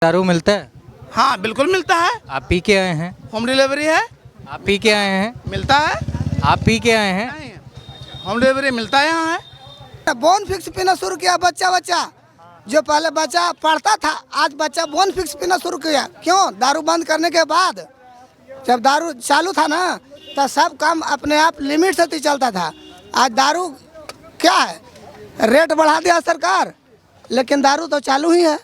दारू मिलता है? हाँ बिल्कुल मिलता है। आप पी के आए हैं? होम डिलीवरी है। आप पी के आए हैं? मिलता है। आप पी के आए हैं? नहीं, होम डिलीवरी मिलता है यहाँ है। बोन फिक्स पीना शुरू किया बच्चा जो पहले बच्चा पढ़ता था, आज बच्चा बोन फिक्स पीना शुरू किया। क्यों? दारू बंद करने के बाद। जब दारू चालू था ना, तो सब काम अपने आप लिमिट से चलता था। आज दारू क्या है, रेट बढ़ा दिया सरकार, लेकिन दारू तो चालू ही है।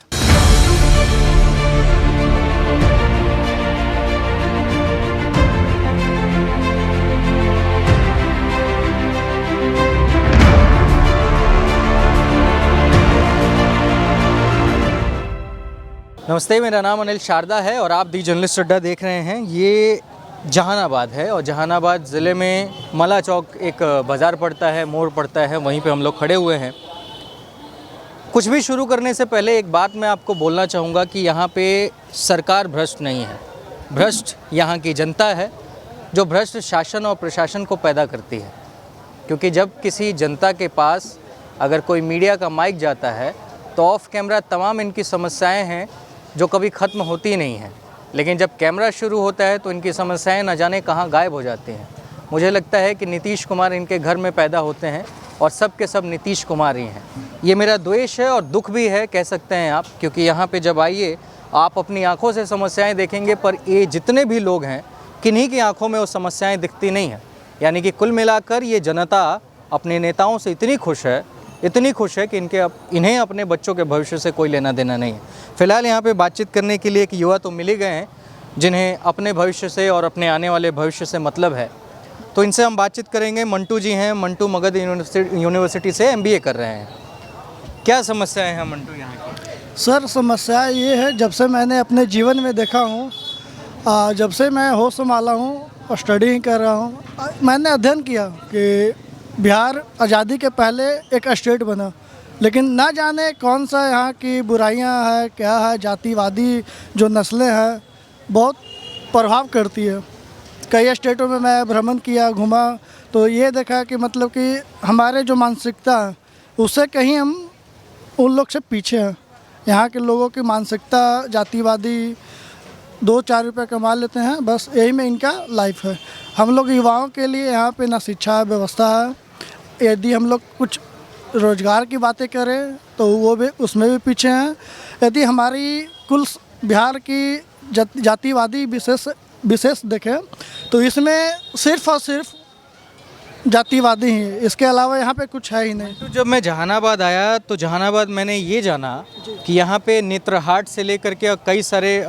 नमस्ते, मेरा नाम अनिल शारदा है और आप दी जर्नलिस्ट अड्डा देख रहे हैं। ये जहानाबाद है और जहानाबाद ज़िले में मला चौक एक बाज़ार पड़ता है, मोड़ पड़ता है, वहीं पे हम लोग खड़े हुए हैं। कुछ भी शुरू करने से पहले एक बात मैं आपको बोलना चाहूँगा कि यहाँ पे सरकार भ्रष्ट नहीं है, भ्रष्ट यहाँ की जनता है जो भ्रष्ट शासन और प्रशासन को पैदा करती है। क्योंकि जब किसी जनता के पास अगर कोई मीडिया का माइक जाता है तो ऑफ कैमरा तमाम इनकी समस्याएं हैं जो कभी ख़त्म होती नहीं हैं, लेकिन जब कैमरा शुरू होता है तो इनकी समस्याएं न जाने कहाँ गायब हो जाती हैं। मुझे लगता है कि नीतीश कुमार इनके घर में पैदा होते हैं और सब के सब नीतीश कुमार ही हैं। ये मेरा द्वेष है और दुख भी है, कह सकते हैं आप, क्योंकि यहाँ पे जब आइए आप अपनी आँखों से समस्याएँ देखेंगे, पर ये जितने भी लोग हैं किन्हीं की आँखों में वो समस्याएँ दिखती नहीं हैं। यानी कि कुल मिलाकर ये जनता अपने नेताओं से इतनी खुश है कि इन्हें अपने बच्चों के भविष्य से कोई लेना देना नहीं है। फ़िलहाल यहाँ पे बातचीत करने के लिए एक युवा तो मिल ही गए हैं जिन्हें अपने भविष्य से और अपने आने वाले भविष्य से मतलब है, तो इनसे हम बातचीत करेंगे। मंटू जी हैं, मंटू मगध यूनिवर्सिटी से MBA कर रहे हैं। क्या समस्याएं हैं मंटू यहाँ की? सर, समस्या ये है, जब से मैंने अपने जीवन में देखा हूँ, जब से मैं होश संभाला हूँ और स्टडी कर रहा हूँ, मैंने अध्ययन किया कि बिहार आज़ादी के पहले एक स्टेट बना, लेकिन ना जाने कौन सा यहाँ की बुराइयाँ है, क्या है, जातिवादी जो नस्लें हैं बहुत प्रभाव करती है। कई स्टेटों में मैं भ्रमण किया, घूमा, तो ये देखा कि मतलब कि हमारे जो मानसिकता है उससे कहीं हम उन लोग से पीछे हैं। यहाँ के लोगों की मानसिकता जातिवादी, 2-4 रुपये कमा लेते हैं, बस यही में इनका लाइफ है। हम लोग युवाओं के लिए यहाँ पे ना शिक्षा व्यवस्था है। यदि हम लोग कुछ रोज़गार की बातें करें तो वो भी उसमें भी पीछे हैं। यदि हमारी कुल बिहार की जातिवादी विशेष देखें तो इसमें सिर्फ और सिर्फ जातिवादी ही, इसके अलावा यहाँ पे कुछ है ही नहीं। तो जब मैं जहानाबाद आया तो जहानाबाद मैंने ये जाना कि यहाँ पे नेत्रहाट से लेकर के कई सारे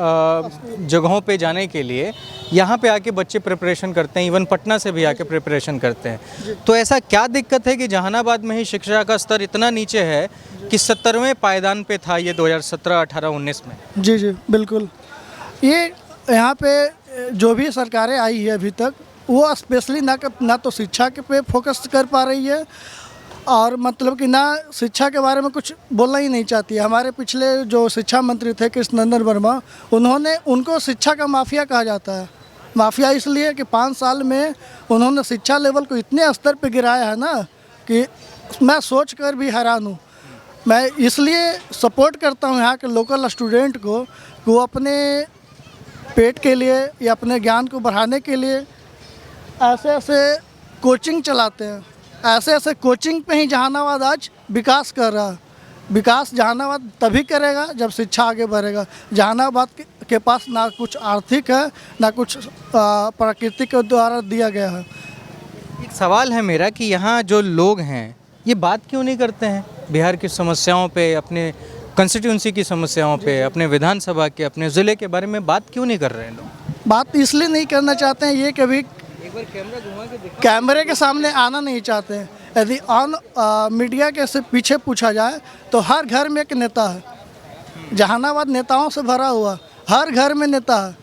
जगहों पे जाने के लिए यहाँ पे आके बच्चे प्रिपरेशन करते हैं, इवन पटना से भी आके प्रिपरेशन करते हैं। तो ऐसा क्या दिक्कत है कि जहानाबाद में ही शिक्षा का स्तर इतना नीचे है कि 70वें पायदान पे था ये 2017, 18, 19 में? जी जी बिल्कुल। ये यहाँ पे जो भी सरकारें आई है अभी तक, वो स्पेशली ना तो शिक्षा के पे फोकस कर पा रही है, और मतलब कि ना शिक्षा के बारे में कुछ बोलना ही नहीं चाहती है। हमारे पिछले जो शिक्षा मंत्री थे कृष्णनंदन वर्मा, उनको शिक्षा का माफिया कहा जाता है। माफिया इसलिए कि 5 साल में उन्होंने शिक्षा लेवल को इतने स्तर पे गिराया है ना कि मैं सोच कर भी हैरान हूँ। मैं इसलिए सपोर्ट करता हूँ यहाँ के लोकल स्टूडेंट को, वो अपने पेट के लिए या अपने ज्ञान को बढ़ाने के लिए ऐसे कोचिंग चलाते हैं। ऐसे कोचिंग पे ही जहानाबाद आज विकास कर रहा है। विकास जहानाबाद तभी करेगा जब शिक्षा आगे बढ़ेगा। जहानाबाद के पास ना कुछ आर्थिक है, ना कुछ प्रकृति के द्वारा दिया गया है। एक सवाल है मेरा कि यहाँ जो लोग हैं ये बात क्यों नहीं करते हैं बिहार की समस्याओं पे, अपने कंस्टिट्यूंसी की समस्याओं पे, अपने विधानसभा के, अपने ज़िले के बारे में बात क्यों नहीं कर रहे हैं लोग? बात इसलिए नहीं करना चाहते हैं, ये कभी कैमरा घुमा के कैमरे के सामने आना नहीं चाहते हैं। यदि मीडिया के से पीछे पूछा जाए तो हर घर में एक नेता है। जहानाबाद नेताओं से भरा हुआ, हर घर में नेता है,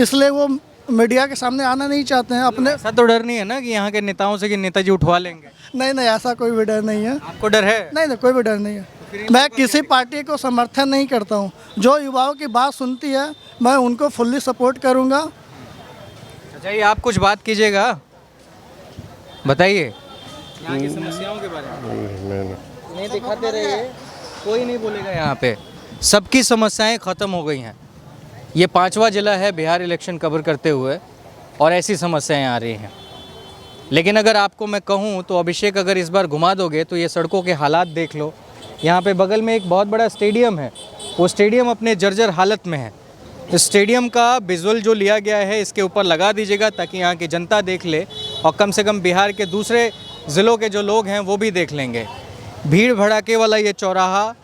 इसलिए वो मीडिया के सामने आना नहीं चाहते हैं। अपने ऐसा तो डर नहीं है ना कि यहाँ के नेताओं से कि नेताजी उठवा लेंगे? नहीं, ऐसा कोई भी डर नहीं है। आपको डर है? नहीं, कोई भी डर नहीं है। मैं किसी पार्टी को समर्थन नहीं करता हूँ। जो युवाओं की बात सुनती है मैं उनको फुल्ली सपोर्ट करूँगा। अच्छा, ये आप कुछ बात कीजिएगा, बताइए यहाँ की समस्याओं के बारे में। नहीं दिखाते रहिए, कोई नहीं बोलेगा यहाँ पे। सबकी समस्याएं ख़त्म हो गई हैं। ये 5वां ज़िला है बिहार इलेक्शन कवर करते हुए और ऐसी समस्याएं आ रही हैं। लेकिन अगर आपको मैं कहूं तो अभिषेक अगर इस बार घुमा दोगे तो ये सड़कों के हालात देख लो। यहाँ पे बगल में एक बहुत बड़ा स्टेडियम है, वो स्टेडियम अपने जर्जर हालत में है। इस स्टेडियम का विजुअल जो लिया गया है इसके ऊपर लगा दीजिएगा ताकि यहाँ की जनता देख ले और कम से कम बिहार के दूसरे ज़िलों के जो लोग हैं वो भी देख लेंगे। भीड़ भड़ाके वाला ये चौराहा,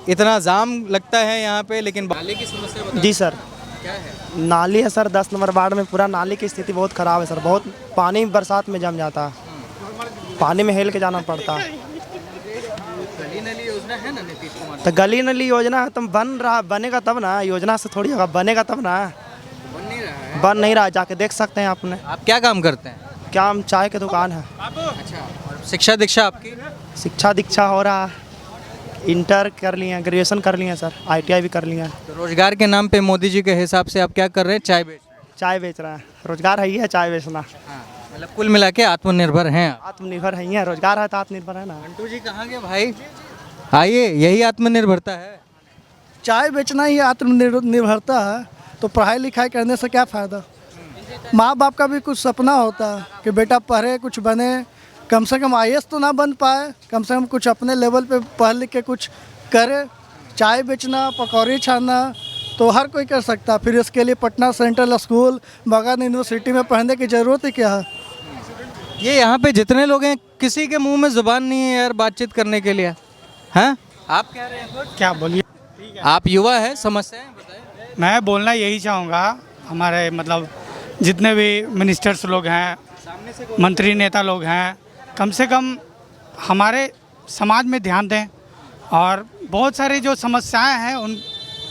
इतना जाम लगता है यहाँ पे। लेकिन नाले की समस्या बता जी सर, क्या है? नाली है सर, 10 नंबर वार्ड में पूरा नाली की स्थिति बहुत ख़राब है सर। बहुत पानी बरसात में जम जाता है, पानी में हेल के जाना पड़ता है। गली नली योजना है ना नीतीश कुमार? तो गली नली योजना तो बनेगा तब ना, योजना से थोड़ी होगा, बनेगा तब ना। बन नहीं रहा है। बन नहीं रहा, जाके देख सकते हैं आपने। आप क्या काम करते हैं? क्या हम चाय की दुकान है। अच्छा, और शिक्षा दीक्षा आपकी? शिक्षा दीक्षा हो रहा है, इंटर कर लिए हैं, ग्रेजुएशन कर लिए हैं सर, ITI भी कर लिए हैं। तो रोजगार के नाम पे मोदी जी के हिसाब से आप क्या कर रहे हैं? चाय बेच रहे हैं। चाय बेच रहे हैं, रोजगार है ही है चाय बेचना। हाँ, मतलब कुल मिला के आत्मनिर्भर हैं आप। आत्मनिर्भर है ही है, रोजगार है तो आत्मनिर्भर है ना। अंटू जी कहाँ गए भाई? आइए, यही आत्मनिर्भरता है। चाय बेचना ही आत्मनिर्भरता है, तो पढ़ाई लिखाई करने से क्या फ़ायदा। माँ बाप का भी कुछ सपना होता है कि बेटा पढ़े, कुछ बने, कम से कम IAS तो ना बन पाए, कम से कम कुछ अपने लेवल पे पढ़ लिख के कुछ करे। चाय बेचना, पकौड़ी छानना तो हर कोई कर सकता, फिर इसके लिए पटना सेंट्रल स्कूल, बगल यूनिवर्सिटी में पढ़ने की ज़रूरत ही क्या है। ये यहाँ पे जितने लोग हैं किसी के मुंह में ज़ुबान नहीं है यार बातचीत करने के लिए। हैं? आप कह रहे हैं? क्या बोलिए? आप युवा है, समस्याएं बताएं। मैं बोलना यही चाहूँगा, हमारे मतलब जितने भी मिनिस्टर्स लोग हैं, मंत्री नेता लोग हैं, कम से कम हमारे समाज में ध्यान दें और बहुत सारी जो समस्याएं हैं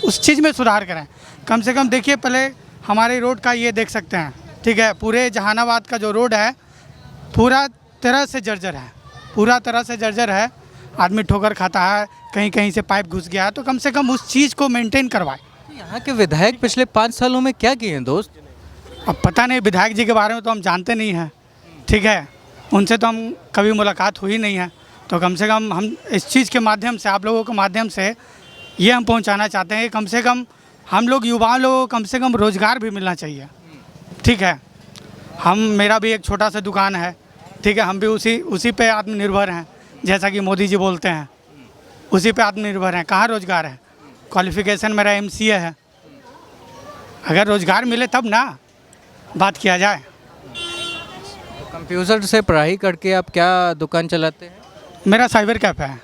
उस चीज़ में सुधार करें। कम से कम देखिए, पहले हमारे रोड का ये देख सकते हैं, ठीक है, पूरे जहानाबाद का जो रोड है पूरा तरह से जर्जर है, पूरा तरह से जर्जर है। आदमी ठोकर खाता है, कहीं कहीं से पाइप घुस गया है, तो कम से कम उस चीज़ को मेंटेन करवाए। यहाँ के विधायक पिछले 5 सालों में क्या किए हैं दोस्त? अब पता नहीं, विधायक जी के बारे में तो हम जानते नहीं हैं, ठीक है, उनसे तो हम कभी मुलाकात हुई नहीं है। तो कम से कम हम इस चीज़ के माध्यम से, आप लोगों के माध्यम से ये हम पहुंचाना चाहते हैं कि कम से कम हम लोग युवा लोगों को कम से कम रोज़गार भी मिलना चाहिए, ठीक है। मेरा भी एक छोटा सा दुकान है, ठीक है, हम भी उसी पे आत्मनिर्भर हैं, जैसा कि मोदी जी बोलते हैं, उसी पे आत्मनिर्भर हैं। कहाँ रोज़गार है? क्वालिफ़िकेशन मेरा MCA है। अगर रोज़गार मिले तब ना बात किया जाए। तो कंप्यूटर से पढ़ाई करके आप क्या दुकान चलाते हैं? मेरा साइबर कैफ़े है।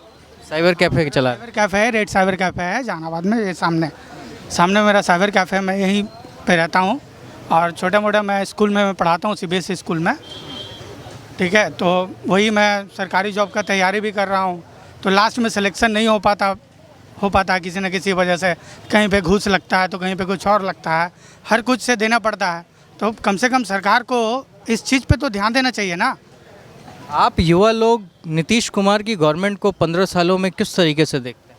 साइबर कैफ़े चला? साइबर कैफ़े है, रेड साइबर कैफ़े है जहानाबाद में, ये सामने मेरा साइबर कैफ़े है। मैं यहीं पे रहता हूँ और छोटा मोटा मैं स्कूल में पढ़ाता हूँ, CBSE स्कूल में, ठीक है। तो वही मैं सरकारी जॉब का तैयारी भी कर रहा हूँ। तो लास्ट में सिलेक्शन नहीं हो पाता किसी न किसी वजह से। कहीं पे घूस लगता है तो कहीं पे कुछ और लगता है, हर कुछ से देना पड़ता है। तो कम से कम सरकार को इस चीज़ पे तो ध्यान देना चाहिए ना। आप युवा लोग नीतीश कुमार की गवर्नमेंट को 15 सालों में किस तरीके से देखते हैं?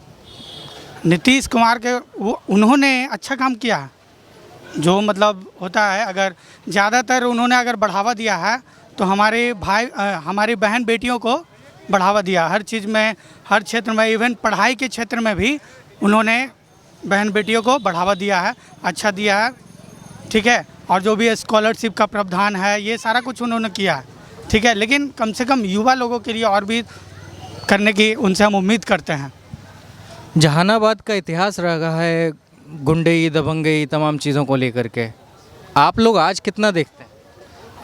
नीतीश कुमार उन्होंने अच्छा काम किया है, जो मतलब होता है, अगर ज़्यादातर उन्होंने अगर बढ़ावा दिया है तो हमारी बहन बेटियों को बढ़ावा दिया हर चीज़ में, हर क्षेत्र में, इवन पढ़ाई के क्षेत्र में भी उन्होंने बहन बेटियों को बढ़ावा दिया है, अच्छा दिया है, ठीक है। और जो भी स्कॉलरशिप का प्रावधान है, ये सारा कुछ उन्होंने किया है, ठीक है। लेकिन कम से कम युवा लोगों के लिए और भी करने की उनसे हम उम्मीद करते हैं। जहानाबाद का इतिहास रहा है गुंडई, दबंगई, तमाम चीज़ों को लेकर के। आप लोग आज कितना देखते हैं?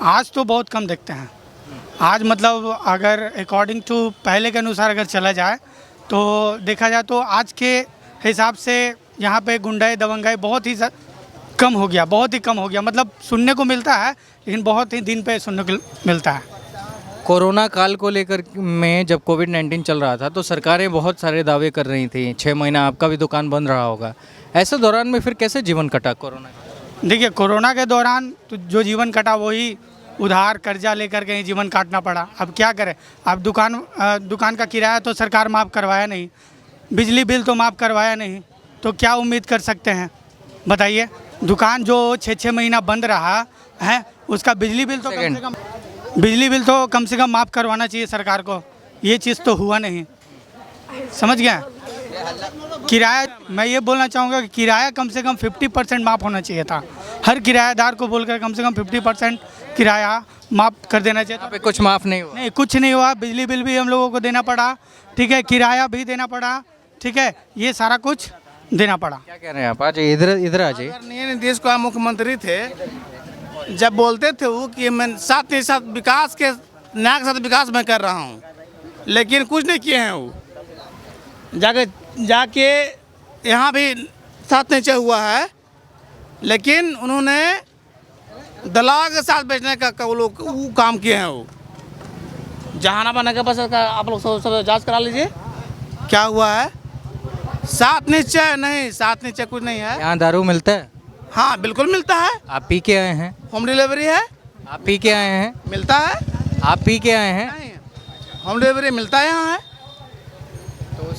आज तो बहुत कम देखते हैं। आज मतलब अगर अकॉर्डिंग टू पहले के अनुसार अगर चला जाए तो देखा जाए तो आज के हिसाब से यहाँ पे गुंडाई दबंगाई बहुत ही कम हो गया, बहुत ही कम हो गया। मतलब सुनने को मिलता है लेकिन बहुत ही दिन पे सुनने को मिलता है। कोरोना काल को लेकर में जब कोविड-19 चल रहा था तो सरकारें बहुत सारे दावे कर रही थी। 6 महीना आपका भी दुकान बंद रहा होगा। ऐसे दौरान में फिर कैसे जीवन कटा कोरोना? देखिए, कोरोना के दौरान तो जो जीवन कटा वही उधार कर्जा लेकर के ही जीवन काटना पड़ा। अब क्या करें? अब दुकान का किराया तो सरकार माफ़ करवाया नहीं, बिजली बिल तो माफ़ करवाया नहीं, तो क्या उम्मीद कर सकते हैं बताइए? दुकान जो 6-6 महीना बंद रहा है उसका बिजली बिल तो कम से कम माफ़ करवाना चाहिए सरकार को। ये चीज़ तो हुआ नहीं, समझ गए? किराया, मैं ये बोलना चाहूँगा कि किराया कम से कम 50% माफ़ होना चाहिए था। हर किराएदार को बोलकर कम से कम 50% किराया माफ़ कर देना चाहिए यहाँ था। पे कुछ माफ़ नहीं हुआ। नहीं, कुछ नहीं हुआ। बिजली बिल भी हम लोगों को देना पड़ा, ठीक है, किराया भी देना पड़ा, ठीक है, ये सारा कुछ देना पड़ा। क्या कह रहे हैं आप? आ जाइए, इधर आ जाइए। आदरणीय नीतीश कुमार मुख्यमंत्री थे, जब बोलते थे वो कि मैं साथ ही साथ विकास के न्याय के साथ विकास मैं कर रहा हूँ, लेकिन कुछ नहीं किए हैं वो। जाके यहाँ भी साथ नीचे हुआ है, लेकिन उन्होंने दलाल के साथ बेचने का वो लोग वो काम किए हैं। वो जहानाबाद नगर परिषद का आप लोग सब जांच करा लीजिए क्या हुआ है। साथ नीचे नहीं, साथ नीचे कुछ नहीं है। यहाँ दारू मिलता है? हाँ बिल्कुल मिलता है। आप पी के आए हैं? होम डिलीवरी है। आप पी के आए हैं? मिलता है। आप पी के आए हैं? नहीं, होम डिलीवरी मिलता है यहाँ है। तो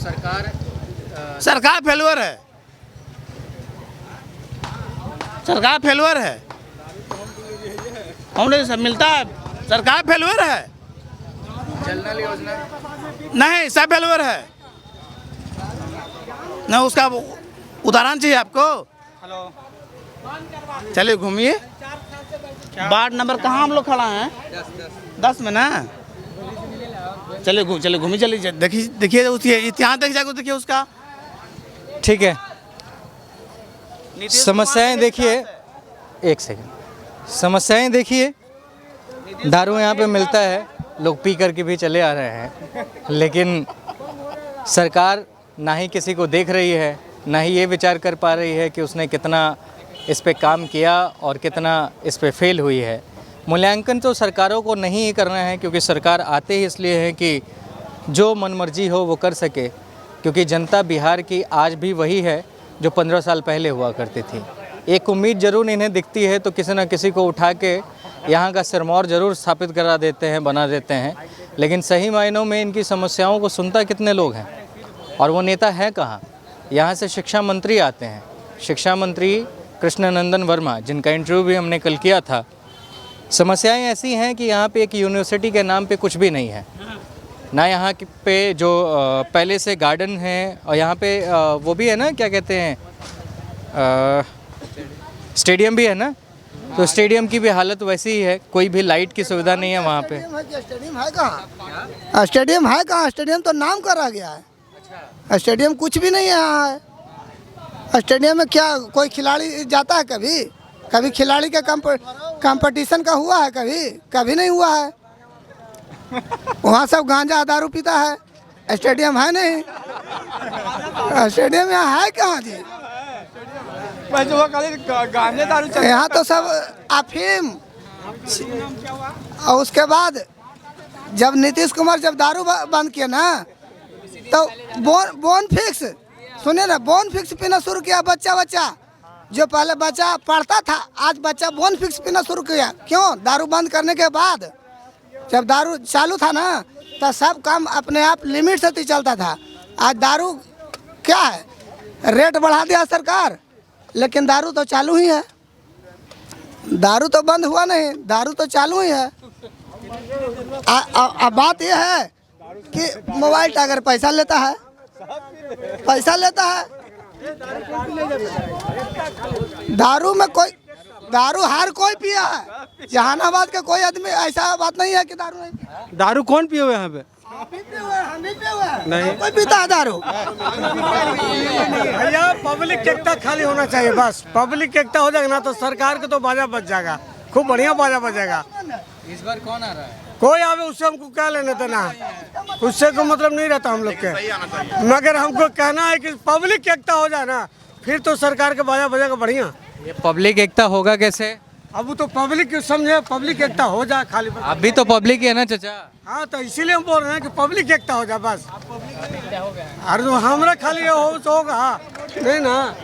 सरकार फेलुअर है, सरकार फेलुअर है। होम डिलीवरी सब मिलता है, सरकार फेलुअर है। जल नल योजना नहीं, सब फेलुअर है। ना उसका उदाहरण चाहिए आपको? हेलो, चलिए घूमिए। वार्ड नंबर कहाँ हम लोग खड़ा हैं? 10 में ना। चलिए घूमिए, चलिए देखिए उसकी इतिहास देख जाकर देखिए उसका। ठीक है। समस्याएं देखिए, एक सेकंड, समस्याएं देखिए। दारू यहाँ पे मिलता है, लोग पी करके भी चले आ रहे हैं, लेकिन सरकार ना ही किसी को देख रही है, ना ही ये विचार कर पा रही है कि उसने कितना इस पे काम किया और कितना इस पे फेल हुई है। मूल्यांकन तो सरकारों को नहीं ही करना है, क्योंकि सरकार आते ही इसलिए है कि जो मनमर्जी हो वो कर सके, क्योंकि जनता बिहार की आज भी वही है जो 15 साल पहले हुआ करती थी। एक उम्मीद ज़रूर इन्हें दिखती है, तो किसी न किसी को उठा के यहाँ का सिरमौर ज़रूर स्थापित करा देते हैं, बना देते हैं, लेकिन सही मायनों में इनकी समस्याओं को सुनता कितने लोग हैं और वो नेता है कहाँ? यहाँ से शिक्षा मंत्री आते हैं, शिक्षा मंत्री कृष्णनंदन वर्मा, जिनका इंटरव्यू भी हमने कल किया था। समस्याएं ऐसी हैं कि यहाँ पे एक यूनिवर्सिटी के नाम पे कुछ भी नहीं है, ना यहाँ पे जो पहले से गार्डन है, और यहाँ पे वो भी है ना, क्या कहते हैं, स्टेडियम भी है ना, तो स्टेडियम की भी हालत वैसी ही है, कोई भी लाइट की सुविधा नहीं है वहाँ पे। स्टेडियम है कहाँ? स्टेडियम है कहाँ? स्टेडियम तो नाम करा गया है, स्टेडियम कुछ भी नहीं है यहाँ है। स्टेडियम में क्या कोई खिलाड़ी जाता है? कभी खिलाड़ी का कंपटीशन का हुआ है? कभी नहीं हुआ है। वहाँ सब गांजा दारू पीता है, स्टेडियम है नहीं। स्टेडियम यहाँ है कहाँ जी? यहाँ तो सब अफीम। और उसके बाद जब नीतीश कुमार जब दारू बंद किया ना, तो बोन फिक्स, सुनिए ना, बोन फिक्स पीना शुरू किया। बच्चा जो पहले बच्चा पढ़ता था, आज बच्चा बोन फिक्स पीना शुरू किया। क्यों? दारू बंद करने के बाद। जब दारू चालू था ना, तो सब काम अपने आप लिमिट से चलता था। आज दारू क्या है, रेट बढ़ा दिया सरकार, लेकिन दारू तो चालू ही है। दारू तो बंद हुआ नहीं, दारू तो चालू ही है। अब बात यह है कि मोबाइल टाइगर पैसा लेता है, दारू हर कोई पिया है। जहानाबाद का कोई आदमी ऐसा बात नहीं है कि दारू नहीं पिया। दारू कौन पिए हुए यहाँ पे? हम भी पिए हुए हैं। नहीं कोई पीता है दारू। भैया पब्लिक एकता खाली होना चाहिए, बस पब्लिक एकता हो जाएगा ना तो सरकार को तो बाजा बच जाएगा, खूब बढ़िया बाजा बजेगा। इस बार कौन आ रहा है? कोई आवे उससे हमको क्या लेने देना है, उससे को मतलब नहीं रहता हम लोग के, मगर हमको कहना है कि पब्लिक एकता हो जाए ना, फिर तो सरकार के बाजा बजेगा बढ़िया। ये पब्लिक एकता होगा कैसे? अब तो पब्लिक समझे, पब्लिक एकता हो जाए खाली। आप भी तो पब्लिक ही है ना चाचा? हाँ तो इसीलिए हम बोल रहे हैं कि पब्लिक एकता हो जाए बस। अरे तो हमारा खाली हो तो होगा नहीं ना।